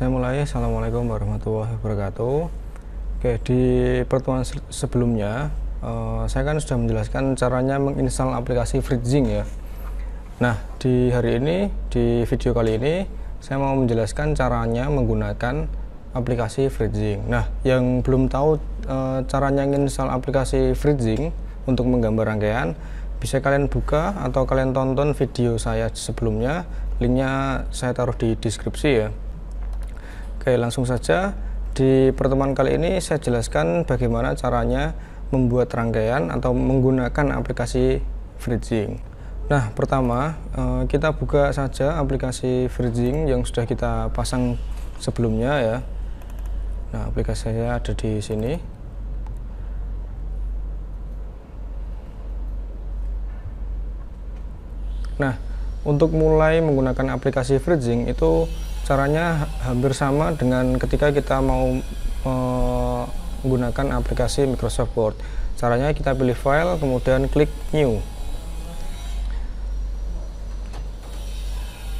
Saya mulai. Assalamualaikum warahmatullahi wabarakatuh. Oke, di pertemuan sebelumnya saya kan sudah menjelaskan caranya menginstal aplikasi FreeZing ya. Nah, di hari ini, di video kali ini saya mau menjelaskan caranya menggunakan aplikasi FreeZing. Nah, yang belum tahu caranya menginstal aplikasi FreeZing untuk menggambar rangkaian, bisa kalian buka atau kalian tonton video saya sebelumnya. Linknya saya taruh di deskripsi ya. Oke, langsung saja. Di pertemuan kali ini saya jelaskan bagaimana caranya membuat rangkaian atau menggunakan aplikasi FreeZing. Nah, pertama kita buka saja aplikasi FreeZing yang sudah kita pasang sebelumnya ya. Nah, aplikasi saya ada di sini. Nah, untuk mulai menggunakan aplikasi FreeZing itu caranya hampir sama dengan ketika kita mau menggunakan aplikasi Microsoft Word. Caranya kita pilih file, kemudian klik new.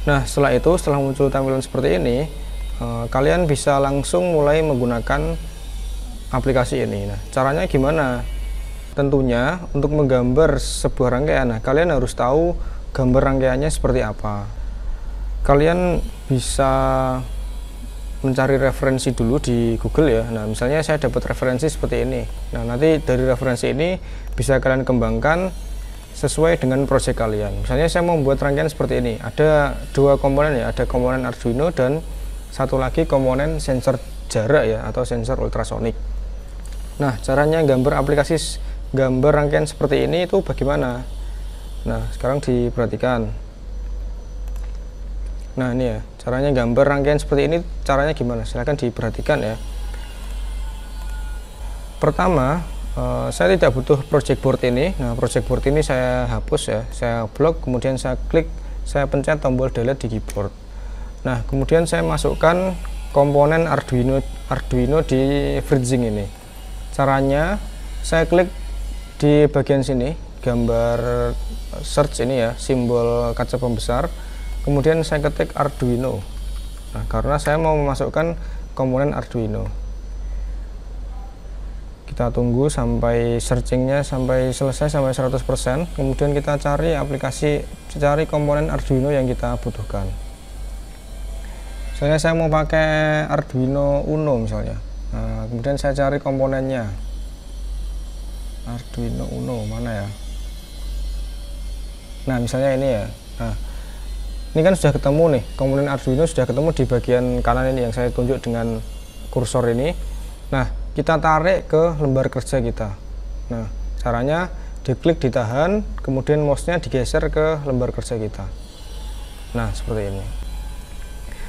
Nah, setelah muncul tampilan seperti ini, kalian bisa langsung mulai menggunakan aplikasi ini. Nah, caranya gimana? Tentunya untuk menggambar sebuah rangkaian, nah, kalian harus tahu gambar rangkaiannya seperti apa. Kalian bisa mencari referensi dulu di Google ya. Nah, misalnya saya dapat referensi seperti ini. Nah, nanti dari referensi ini bisa kalian kembangkan sesuai dengan project kalian. Misalnya saya mau membuat rangkaian seperti ini. Ada dua komponen ya, ada komponen Arduino dan satu lagi komponen sensor jarak ya atau sensor ultrasonik. Nah, caranya gambar rangkaian seperti ini itu bagaimana? Nah, sekarang diperhatikan. Nah, ini ya, caranya gambar rangkaian seperti ini, caranya gimana? Silahkan diperhatikan ya. Pertama, saya tidak butuh project board ini. Nah, project board ini saya hapus ya, saya blok, kemudian saya klik, saya pencet tombol delete di keyboard. Nah, kemudian saya masukkan komponen Arduino di FreeZing ini. Caranya, saya klik di bagian sini, gambar search ini ya, simbol kaca pembesar. Kemudian saya ketik Arduino. Nah, karena saya mau memasukkan komponen Arduino. Kita tunggu sampai searchingnya sampai selesai sampai 100%. Kemudian kita cari komponen Arduino yang kita butuhkan. Misalnya saya mau pakai Arduino Uno misalnya. Nah, kemudian saya cari komponennya. Arduino Uno mana ya? Nah, misalnya ini ya. Nah, ini kan sudah ketemu nih, komponen Arduino sudah ketemu di bagian kanan ini yang saya tunjuk dengan kursor ini. Nah, kita tarik ke lembar kerja kita. Nah, caranya diklik, ditahan, kemudian mouse-nya digeser ke lembar kerja kita. Nah, seperti ini.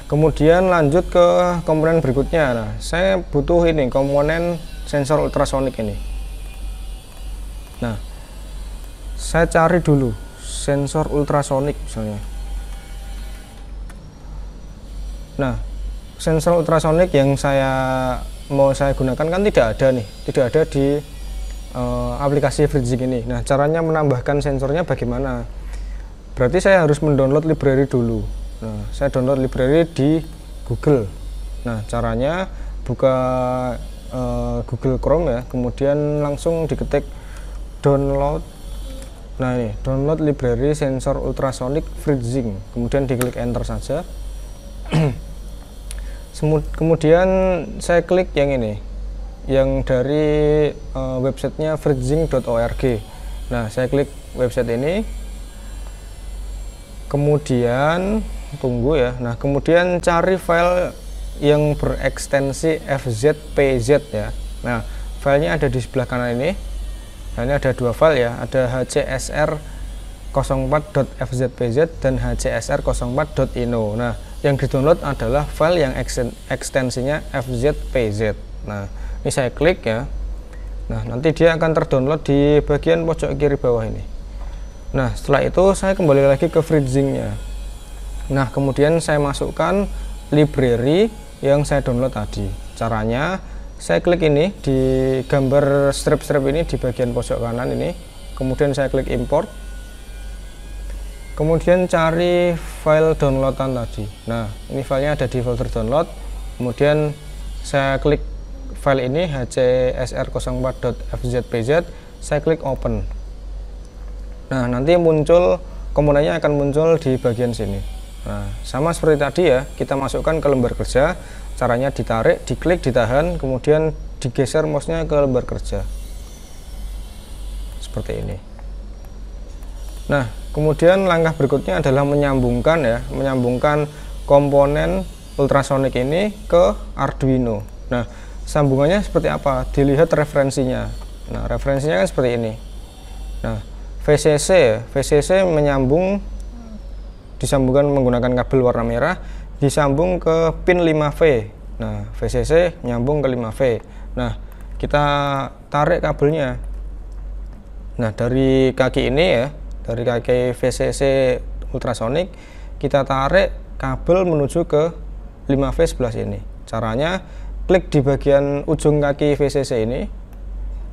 Kemudian lanjut ke komponen berikutnya. Nah, saya butuh ini, komponen sensor ultrasonik ini. Nah, saya cari dulu sensor ultrasonik misalnya. Nah, sensor ultrasonik yang mau saya gunakan kan tidak ada di aplikasi FreeZing ini. Nah, caranya menambahkan sensornya bagaimana? Berarti saya harus mendownload library dulu. Nah, saya download library di Google. Nah, caranya buka Google Chrome ya, kemudian langsung diketik download. Nah, ini download library sensor ultrasonik FreeZing. Kemudian diklik enter saja. Kemudian saya klik yang ini, yang dari websitenya freezing.org. Nah, saya klik website ini, kemudian tunggu ya. Nah, kemudian cari file yang berekstensi fzpz ya. Nah, filenya ada di sebelah kanan ini. Nah, ini ada dua file ya, ada hcsr 04.fzpz dan hcsr04.ino. Nah, yang di-download adalah file yang ekstensinya fzpz. Nah, ini saya klik ya. Nah, nanti dia akan terdownload di bagian pojok kiri bawah ini. Nah, setelah itu saya kembali lagi ke FreeZing-nya. Nah, kemudian saya masukkan library yang saya download tadi. Caranya, saya klik ini di gambar strip-strip ini di bagian pojok kanan ini. Kemudian saya klik import. Kemudian cari file downloadan tadi. Nah, ini filenya ada di folder download. kemudian saya klik file ini hcsr04.fzpz, saya klik open. Nah, nanti muncul komponennya akan muncul di bagian sini. Nah, sama seperti tadi ya, kita masukkan ke lembar kerja, caranya ditarik, diklik, ditahan, kemudian digeser mouse-nya ke lembar kerja. Seperti ini. Nah, kemudian langkah berikutnya adalah menyambungkan komponen ultrasonic ini ke Arduino. Nah, sambungannya seperti apa? Dilihat referensinya. Nah, referensinya kan seperti ini. Nah, VCC disambungkan menggunakan kabel warna merah, disambung ke pin 5V. Nah, VCC nyambung ke 5V. Nah, kita tarik kabelnya. Nah, dari kaki ini ya, dari kaki VCC ultrasonic, kita tarik kabel menuju ke 5V sebelah sini. Caranya klik di bagian ujung kaki VCC ini.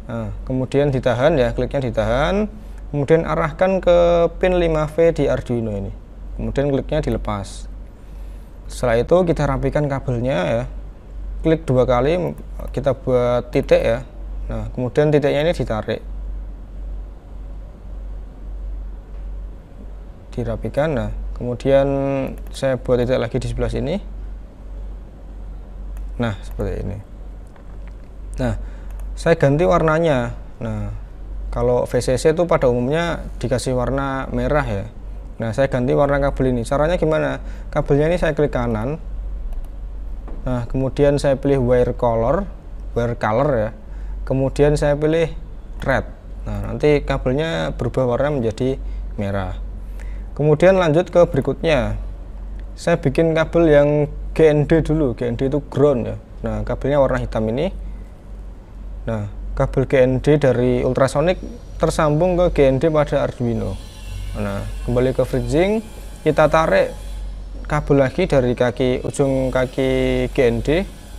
Nah, kemudian ditahan ya, kliknya ditahan. Kemudian arahkan ke pin 5V di Arduino ini. Kemudian kliknya dilepas. Setelah itu kita rapikan kabelnya ya. Klik 2 kali, kita buat titik ya. Nah, kemudian titiknya ini ditarik. Dirapikan. Nah, kemudian saya buat titik lagi di sebelah sini. Nah, seperti ini. Nah, saya ganti warnanya. Nah, kalau VCC itu pada umumnya dikasih warna merah ya. Nah, saya ganti warna kabel ini. Caranya gimana? Kabelnya ini saya klik kanan. Nah, kemudian saya pilih wire color ya. Kemudian saya pilih red. Nah, nanti kabelnya berubah warna menjadi merah. Kemudian lanjut ke berikutnya. Saya bikin kabel yang GND dulu. GND itu ground ya. Nah, kabelnya warna hitam ini. Nah, kabel GND dari ultrasonic tersambung ke GND pada Arduino. Nah, kembali ke FreeZing, kita tarik kabel lagi dari ujung kaki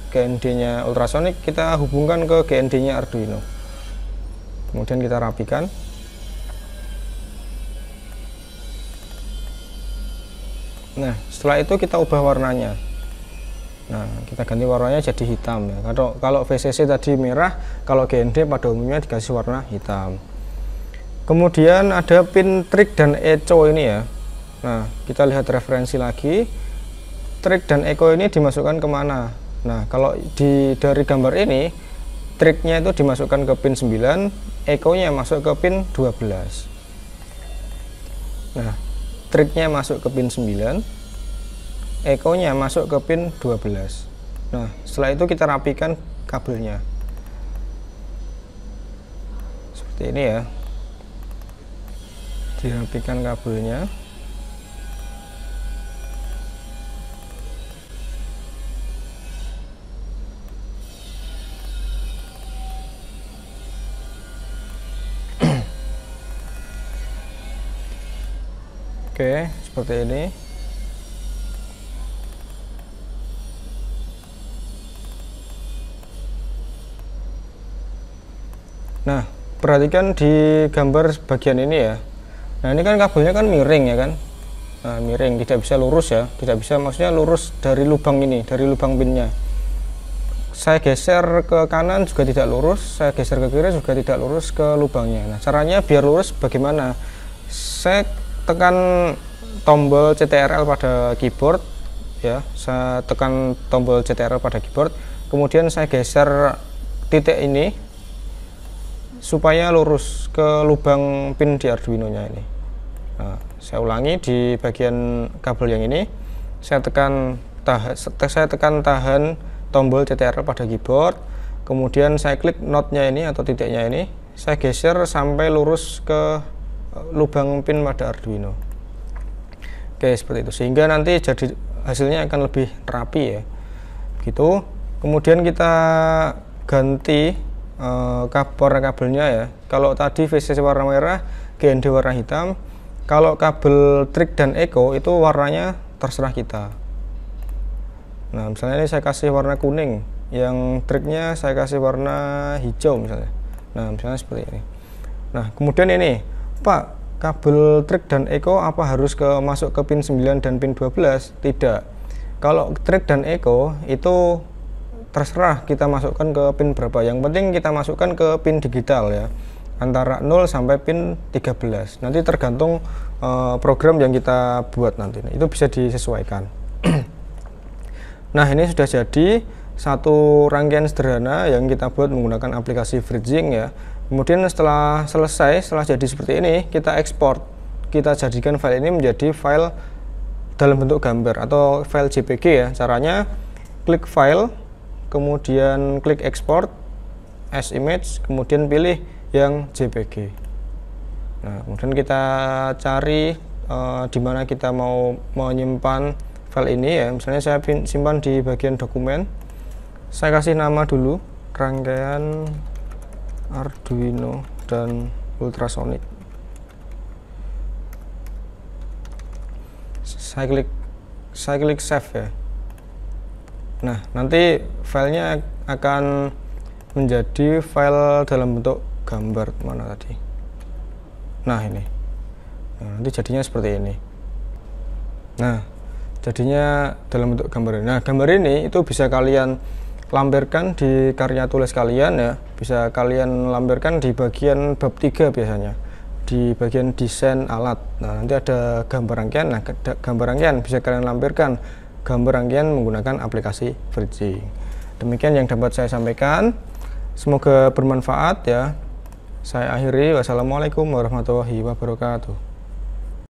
GND-nya ultrasonic, kita hubungkan ke GND-nya Arduino. Kemudian kita rapikan. Nah, setelah itu kita ubah warnanya. Nah, kita ganti warnanya jadi hitam ya. Kalau VCC tadi merah, kalau GND pada umumnya dikasih warna hitam. Kemudian ada pin trig dan echo ini ya. Nah, kita lihat referensi lagi. Trig dan echo ini dimasukkan kemana? Nah, kalau dari gambar ini, trignya itu dimasukkan ke pin 9, echo-nya masuk ke pin 12. Nah, trignya masuk ke pin 9, echo-nya masuk ke pin 12. Nah, setelah itu kita rapikan kabelnya. Seperti ini ya. Dirapikan kabelnya. Oke, seperti ini. Nah, perhatikan di gambar bagian ini ya. Nah, ini kan kabelnya kan miring ya kan. Nah, miring, tidak bisa lurus ya. Tidak bisa, maksudnya lurus dari lubang ini, dari lubang pinnya. Saya geser ke kanan juga tidak lurus, saya geser ke kiri juga tidak lurus ke lubangnya. Nah, caranya biar lurus bagaimana? Saya tekan tombol CTRL pada keyboard ya. Saya tekan tombol CTRL pada keyboard, kemudian saya geser titik ini supaya lurus ke lubang pin di Arduino-nya ini. Nah, saya ulangi di bagian kabel yang ini, saya tekan tahan tombol CTRL pada keyboard, kemudian saya klik notnya ini atau titiknya ini, saya geser sampai lurus ke lubang pin pada Arduino. Oke, seperti itu, sehingga nanti jadi hasilnya akan lebih rapi ya gitu. Kemudian kita ganti warna kabelnya ya. Kalau tadi VCC warna merah, GND warna hitam. Kalau kabel trig dan echo itu warnanya terserah kita. Nah, misalnya ini saya kasih warna kuning, yang trignya saya kasih warna hijau misalnya. Nah, misalnya seperti ini. Nah, kemudian ini, Pak, kabel trig dan echo apa harus masuk ke pin 9 dan pin 12? Tidak. Kalau track dan echo itu terserah kita masukkan ke pin berapa, yang penting kita masukkan ke pin digital ya, antara 0 sampai pin 13, nanti tergantung program yang kita buat nanti, itu bisa disesuaikan. Nah, ini sudah jadi satu rangkaian sederhana yang kita buat menggunakan aplikasi Freezing ya. Kemudian setelah selesai, setelah jadi seperti ini, kita ekspor, kita jadikan file ini menjadi file dalam bentuk gambar atau file JPG ya. Caranya klik file, kemudian klik export as image, kemudian pilih yang JPG. Nah, kemudian kita cari di mana kita mau menyimpan file ini ya. Misalnya saya simpan di bagian dokumen. Saya kasih nama dulu, rangkaian Arduino dan ultrasonic. Saya klik save ya. Nah, nanti filenya akan menjadi file dalam bentuk gambar, mana tadi. Nah, ini. Nah, nanti jadinya seperti ini. Nah, jadinya dalam bentuk gambar. Nah, gambar ini itu bisa kalian lampirkan di karya tulis kalian ya. Bisa kalian lampirkan di bagian bab 3 biasanya, di bagian desain alat. Nah, nanti ada gambar rangkaian. Nah, gambar rangkaian bisa kalian lampirkan gambar rangkaian menggunakan aplikasi Freezing. Demikian yang dapat saya sampaikan, semoga bermanfaat ya. Saya akhiri, wassalamualaikum warahmatullahi wabarakatuh.